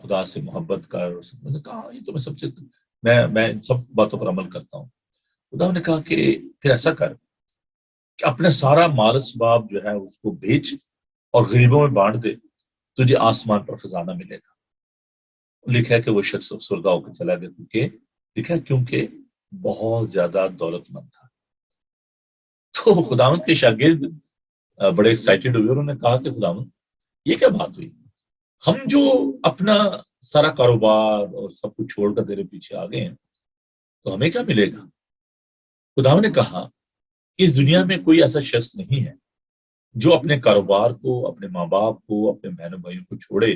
خدا سے محبت کر. میں نے کہا یہ تو میں ان سب باتوں پر عمل کرتا ہوں. خدا نے کہا کہ پھر ایسا کر کہ اپنا سارا مال اسباب جو ہے اس کو بیچ اور غریبوں میں بانٹ دے, تجھے آسمان پر خزانہ ملے گا. لکھا ہے کہ وہ شخص افسردہ ہو کے چلا گیا, لکھا ہے کیونکہ بہت زیادہ دولت مند تھا. تو خداوند کے شاگرد بڑے ایکسائٹیڈ ہوئے, انہوں نے کہا کہ خداوند یہ کیا بات ہوئی, ہم جو اپنا سارا کاروبار اور سب کچھ چھوڑ کر تیرے پیچھے آ گئے ہیں تو ہمیں کیا ملے گا. خداوند نے کہا اس دنیا میں کوئی ایسا شخص نہیں ہے جو اپنے کاروبار کو, اپنے ماں باپ کو, اپنے بہنوں بھائیوں کو چھوڑے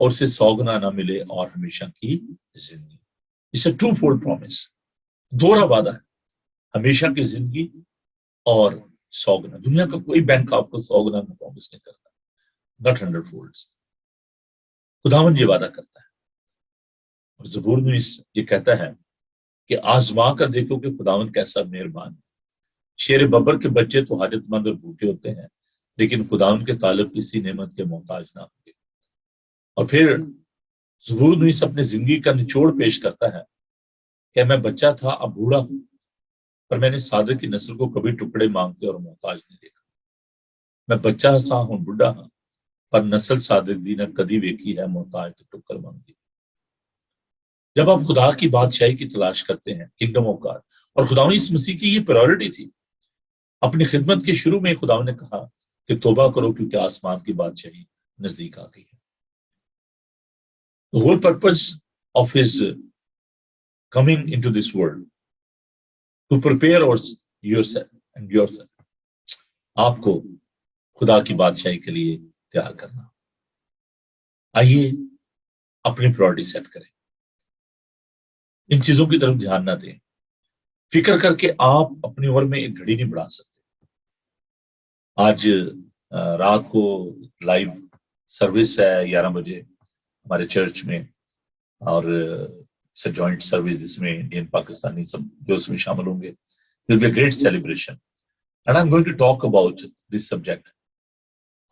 اور اسے 100 گنا نہ ملے اور ہمیشہ کی زندگی. اس ٹو فولڈ پرومس, دوہرا وعدہ ہے, ہمیشہ کی زندگی اور 100 گنا. دنیا کا کوئی بینک آپ کو 100 گنا کا پرومس نہیں کرتا, ناٹ 100 فولڈز. خداوند یہ وعدہ کرتا ہے. اور زبور میں یہ کہتا ہے کہ آزما کر دیکھو کہ خداوند کیسا مہربان ہے. شیر ببر کے بچے تو حاجت مند اور بھوکے ہوتے ہیں, لیکن خداوند کے طالب کسی نعمت کے محتاج نہ ہوں گے. اور پھر زبور نویس اپنے زندگی کا نچوڑ پیش کرتا ہے کہ میں بچہ تھا, اب بوڑھا ہوں, پر میں نے صادق کی نسل کو کبھی ٹکڑے مانگتے اور محتاج نہیں دیکھا. میں بچہ سا ہوں, بوڑھا ہوں, پر نسل صادق دی نے کدی ویکھی ہے محتاج تو ٹکر مانگی. جب آپ خدا کی بادشاہی کی تلاش کرتے ہیں, کنگڈم آف گاڈ, اور خداوند یسوع مسیح کی یہ پرائورٹی تھی. اپنی خدمت کے شروع میں خداوند نے کہا کہ توبہ کرو کیونکہ آسمان کی بادشاہی نزدیک آ گئی ہے. The whole purpose of his coming into this world to prepare yourself and yourself, آپ کو خدا کی بادشاہی کے لیے تیار کرنا. آئیے اپنی پرائورٹی سیٹ کریں, ان چیزوں کی طرف دھیان نہ دیں. فکر کر کے آپ اپنی عمر میں ایک گھڑی نہیں بڑھا سکتے. آج رات کو لائیو سروس ہے 11 بجے ہمارے چرچ میں, اور جوائنٹ سروس جس میں انڈین پاکستانی سب جو اس میں شامل ہوں گے. There will be a great celebration and I'm going to talk about this subject,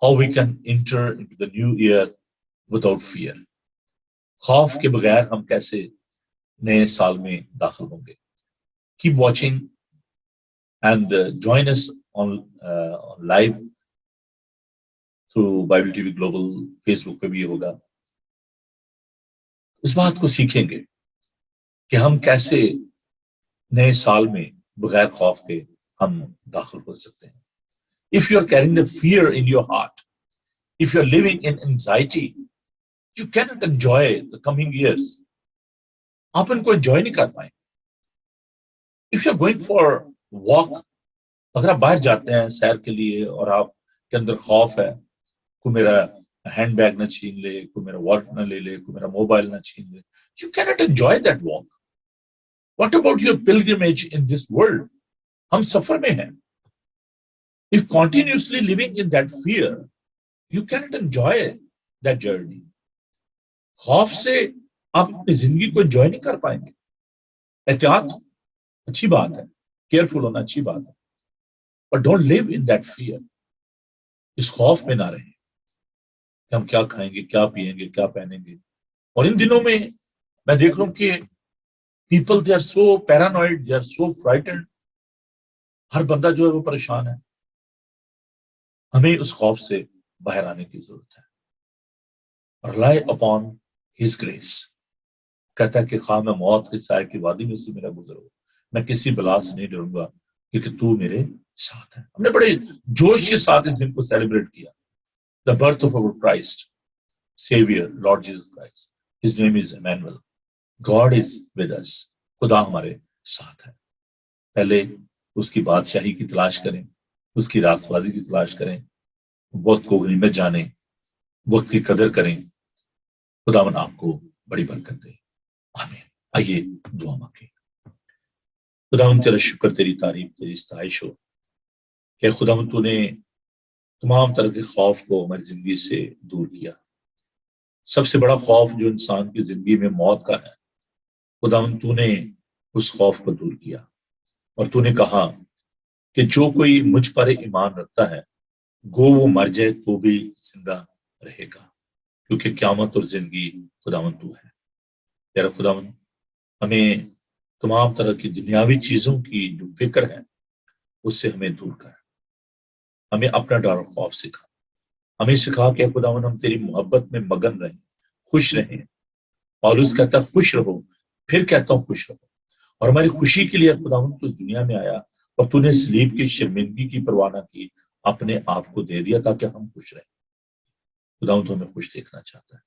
how we can enter into the new year without fear. خوف کے بغیر ہم کیسے نئے سال میں داخل ہوں گے. Keep watching and join us on live through Bible TV Global. Facebook پہ بھی ہوگا. اس بات کو سیکھیں گے کہ ہم کیسے نئے سال میں بغیر خوف کے ہم داخل ہو سکتے ہیں. If you are carrying the fear in your heart, if you are living in anxiety, you cannot enjoy the coming years. آپ ان کو انجوائے نہیں کر پائیں. If you are going for walk, اگر آپ باہر جاتے ہیں سیر کے لیے اور آپ کے اندر خوف ہے کوئی میرا ہینڈ بیگ نہ چھین لے, کوئی میرا والٹ نہ لے لے, کوئی میرا موبائل نہ چھین لے, you cannot enjoy that walk. What about your pilgrimage in this world? ہم سفر میں ہیں. If continuously living in that fear, you cannot enjoy that journey. خوف سے آپ اپنی زندگی کو انجوائے نہیں کر پائیں گے. احتیاط اچھی بات ہے, کیئرفل ہونا اچھی بات ہے, but don't live in that fear. اس خوف میں نہ رہیں کہ ہم کیا کھائیں گے, کیا پیئیں گے, کیا پہنیں گے. اور ان دنوں میں میں دیکھ رہا ہوں کہ people they are so paranoid, they are so frightened. ہر بندہ جو ہے وہ پریشان ہے. ہمیں اس خوف سے باہر آنے کی ضرورت ہے. rely upon his grace. کہتا ہے کہ خواہ میں موت کے سائے کی وادی میں سے میرا گزر ہو, میں کسی بلا سے نہیں ڈروں گا کیونکہ تو میرے ساتھ ہے. ہم نے بڑے جوش کے ساتھ اس دن کو سیلیبریٹ کیا. The birth of our Christ, Savior, Lord Jesus Christ. His name is Emmanuel. God is with us. خدا ہمارے ساتھ ہے. پہلے اس کی بادشاہی کی تلاش کریں, اس کی راست بازی کی تلاش کریں, وقت کو غنیمت جانیں, وقت کی قدر کریں. خداوند آپ کو بڑی برکت دے. آمین. آئیے دعا مانگیں. خداوند تیرا شکر, تیری تعریف, تیری ستائش ہو کہ خداوند تو نے تمام طرح کے خوف کو ہماری زندگی سے دور کیا. سب سے بڑا خوف جو انسان کی زندگی میں موت کا ہے, خداوند تو نے اس خوف کو دور کیا. اور تو نے کہا کہ جو کوئی مجھ پر ایمان رکھتا ہے گو وہ مر جائے تو بھی زندہ رہے گا, کیونکہ قیامت اور زندگی خداوند تو ہے. تیرا خداوند ہمیں تمام طرح کی دنیاوی چیزوں کی جو فکر ہے اس سے ہمیں دور کر, ہمیں اپنا ڈر اور خوف سکھا. ہمیں سکھا کہ خداوند ہم تیری محبت میں مگن رہیں, خوش رہیں. پالوس کہتا خوش رہو, پھر کہتا ہوں خوش رہو. اور ہماری خوشی کے لیے خداوند تو اس دنیا میں آیا اور تو نے صلیب کی شرمندگی کی پرواہ نہ کی, اپنے آپ کو دے دیا تاکہ ہم خوش رہیں. خداوند تو ہمیں خوش دیکھنا چاہتا ہے.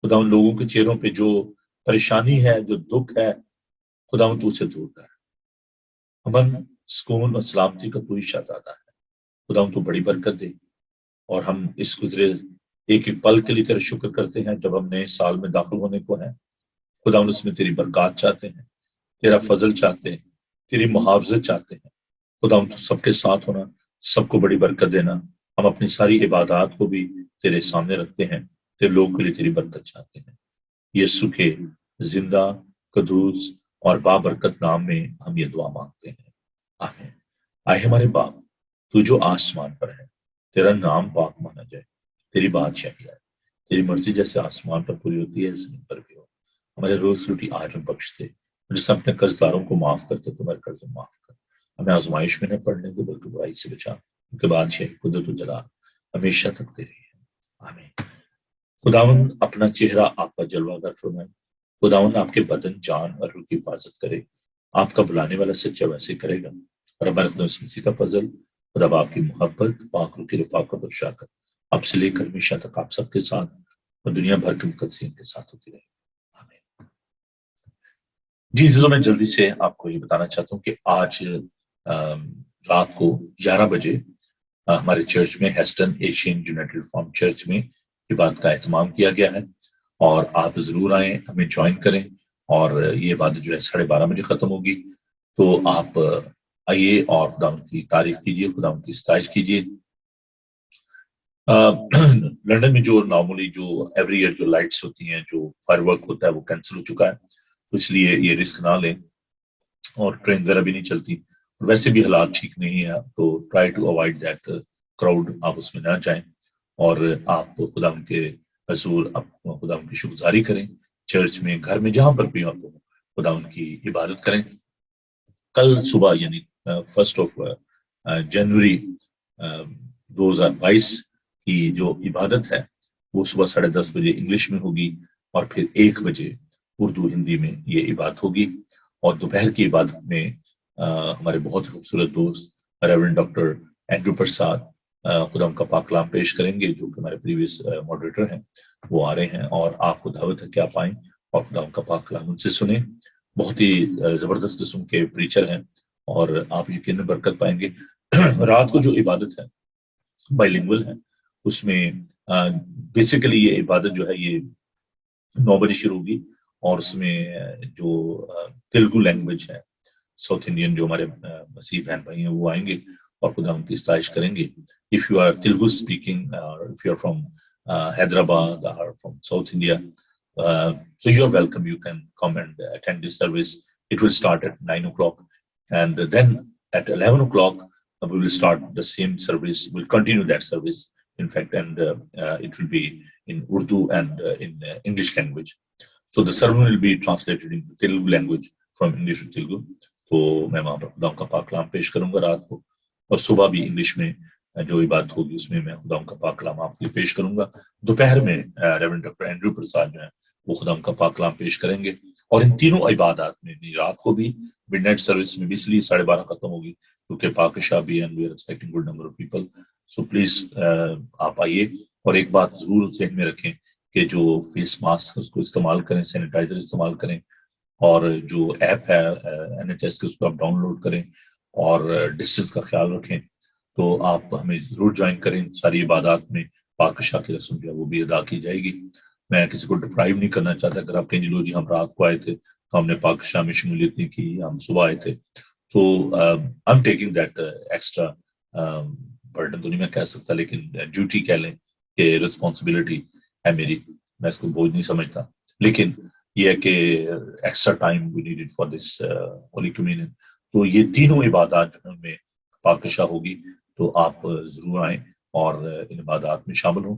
خداوند لوگوں کے چہروں پہ جو پریشانی ہے, جو دکھ ہے, خداوند تو اسے دور کر. امن, سکون اور سلامتی کا تو ہی شہزادہ ہے. خداوند تو بڑی برکت دے. اور ہم اس گزرے ایک ایک پل کے لیے تیرا شکر کرتے ہیں جب ہم نئے سال میں داخل ہونے کو ہیں. خداوند اس میں تیری برکات چاہتے ہیں, تیرا فضل چاہتے ہیں, تیری محافظت چاہتے ہیں. خداوند تو سب کے ساتھ ہونا, سب کو بڑی برکت دینا. ہم اپنی ساری عبادات کو بھی تیرے سامنے رکھتے ہیں, تیرے لوگ کے لیے تیری برکت چاہتے ہیں. یسوع کے زندہ, قدوس اور بابرکت نام میں ہم یہ دعا مانگتے ہیں. آمین. آئے ہمارے باپ, تو جو آسمان پر ہے, تیرا نام پاک مانا جائے, تیری بادشاہی آئے, تیری مرضی جیسے آسمان پر پوری ہوتی ہے زمین پر بھی ہو. ہمارے روز روٹی آج ہم بخش دے, جس سے اپنے قرض داروں کو معاف کرتے تمہارے قرض معاف کر. ہمیں آزمائش میں نہ پڑنے دے بلکہ برائی سے بچا, کیونکہ بادشاہی, قدرت و جلال ہمیشہ تک تیری ہے. آمین. خداوند اپنا چہرہ آپ کا جلوہ گر فرمائے. خداوند آپ کے بدن, جان اور روح کی حفاظت کرے. آپ کا بلانے والا سچا ویسے کرے گا. اور ہمارے خدا یسوع مسیح کا فضل, خدا باپ کی محبت, پاک روح کی رفاقت اور شراکت آپ سے لے کر ہمیشہ تک آپ سب کے ساتھ اور دنیا بھر کے مقدسین کے ساتھ ہوتی رہے. آمین. جی عزیزوں, میں جلدی سے آپ کو یہ بتانا چاہتا ہوں کہ آج رات کو 11 بجے ہمارے چرچ میں, ہیسٹن ایشین یونائٹڈ ریفارم چرچ میں عبادت کا اہتمام کیا گیا ہے. اور آپ ضرور آئیں, ہمیں جوائن کریں. اور یہ عبادت جو ہے 12:30 بجے ختم ہوگی. تو آپ آئیے اور خدا کی تعریف کیجیے, خدا کی ستائش کیجیے. لندن میں جو نارملی جو ایوری ایئر جو لائٹس ہوتی ہیں, جو فائر ورک ہوتا ہے, وہ کینسل ہو چکا ہے. تو اس لیے یہ رسک نہ لیں. اور ٹرین ذرا بھی نہیں چلتی, ویسے بھی حالات ٹھیک نہیں ہے, تو try to avoid that crowd, آپ اس میں نہ جائیں. اور آپ خدا کے حضور خدا کی شکرگزاری کریں, چرچ میں, گھر میں, جہاں پر بھی آپ خدا ان کی عبادت کریں. کل صبح یعنی 1 جنوری 2022 کی جو عبادت ہے وہ صبح 10:30 بجے انگلش میں ہوگی, اور پھر 1 بجے اردو ہندی میں یہ عبادت ہوگی. اور دوپہر کی عبادت میں ہمارے بہت خوبصورت دوست ریورنڈ ڈاکٹر اینڈرو پرساد خدا ان کا پاک کلام پیش کریں گے، جو کہ ہمارے پریویس ماڈریٹر ہیں، وہ آ رہے ہیں، اور آپ کو دعوت ہے کہ آپ آئیں اور خدا ان کا پاک کلام ان سے سنیں. بہت ہی زبردست قسم کے پریچر ہیں اور آپ یقیناً برکت پائیں گے. رات کو جو عبادت ہے بائی لنگول ہے، اس میں بیسیکلی یہ عبادت جو ہے یہ 9 بجے شروع ہوگی، اور اس میں جو تیلگو لینگویج ہے، ساؤتھ انڈین جو ہمارے مسیح بہن بھائی ہیں وہ آئیں گے اور خدا ان کی ستائش کریں گے. If you are Telugu speaking, if you are from Hyderabad اور from south India, so you are welcome. You can come and attend this service. It will start at 9 o'clock, and then at 11 o'clock we will start the same service. We'll continue that service, in fact, and it will be in Urdu and in English language. So the sermon will be translated in Telugu language from English to Telugu. تو میں وہاں پر خدا کا پاک کلام پیش کروں گا رات کو، اور صبح بھی انگلش میں جو عبادت ہوگی اس میں میں خدا کا پاک کلام آپ کے لیے پیش کروں گا. دوپہر میں ریورنڈ ڈاکٹر اینڈرو پرساد جو ہیں وہ خدا کا پاک کلام پیش کریں گے. اور ان تینوں عبادات میں رات کو بھی مڈ نائٹ سروس میں بھی اس لیے 12:30 ختم ہوگی کیونکہ پاک شاہ بھی and we are expecting good number of people. So please آپ آئیے. اور ایک بات ضرور ذہن میں رکھیں کہ جو فیس ماسک اس کو استعمال کریں، سینیٹائزر استعمال کریں، اور جو ایپ ہے NHS کے اس کو آپ ڈاؤن لوڈ کریں، اور ڈسٹینس کا خیال رکھیں. تو آپ ہمیں ضرور جوائن کریں. ساری عبادات میں پاک شاہ کی رسم جو ہے وہ بھی ادا کی جائے گی. میں کسی کو ڈپرائیو نہیں کرنا چاہتا. اگر آپ کہیں جی لو جی ہم رات کو آئے تھے تو ہم نے پاک شاہ میں شمولیت نہیں کی، ہم صبح آئے تھے، تو I am taking that extra burden تو نہیں میں کہہ سکتا، لیکن ڈیوٹی کہہ لیں کہ رسپانسبلٹی ہے میری. میں اس کو بوجھ نہیں سمجھتا، لیکن یہ ہے کہ extra time we needed for this holy communion. تو یہ تینوں عبادات جو ان میں پاک شاہ ہوگی، تو آپ ضرور آئیں اور ان عبادات میں شامل ہوں.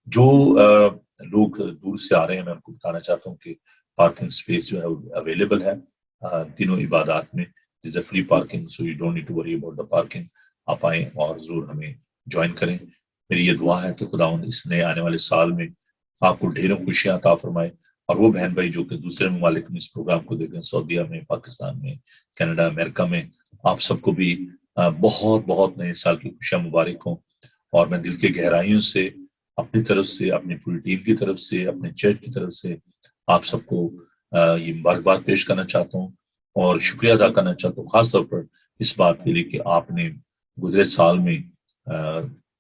جو لوگ دور سے آ رہے ہیں میں ان کو بتانا چاہتا ہوں کہ پارکنگ سپیس جو ہے اویلیبل ہے تینوں عبادات میں. Is a free parking, so you don't need to worry about the parking. آپ آئیں اور ضرور ہمیں جوائن کریں. میری یہ دعا ہے کہ خداوند اس نئے آنے والے سال میں آپ کو ڈھیروں خوشیاں عطا فرمائے. اور وہ بہن بھائی جو کہ دوسرے ممالک میں اس پروگرام کو دیکھیں، سعودیہ میں، پاکستان میں، کینیڈا، امریکہ میں، آپ سب کو بھی بہت بہت نئے سال کی خوشیاں مبارک ہوں. اور میں دل کے گہرائیوں سے اپنی طرف سے، اپنی پوری ٹیم کی طرف سے، اپنے چرچ کی طرف سے آپ سب کو یہ مبارکباد پیش کرنا چاہتا ہوں اور شکریہ ادا کرنا چاہتا ہوں، خاص طور پر اس بات کے لیے کہ آپ نے گزرے سال میں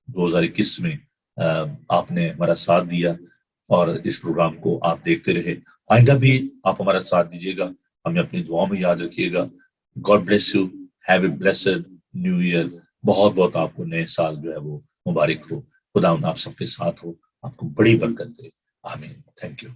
2021 میں آپ نے ہمارا ساتھ دیا اور اس پروگرام کو آپ دیکھتے رہے. آئندہ بھی آپ ہمارا ساتھ دیجیے گا، ہمیں اپنی دعاؤں میں یاد رکھیے گا. God bless you. Have a blessed new year. بہت بہت آپ کو نئے سال جو ہے وہ مبارک ہو. خدا آپ سب کے ساتھ ہو، آپ کو بڑی برکت دے. آمین. Thank you.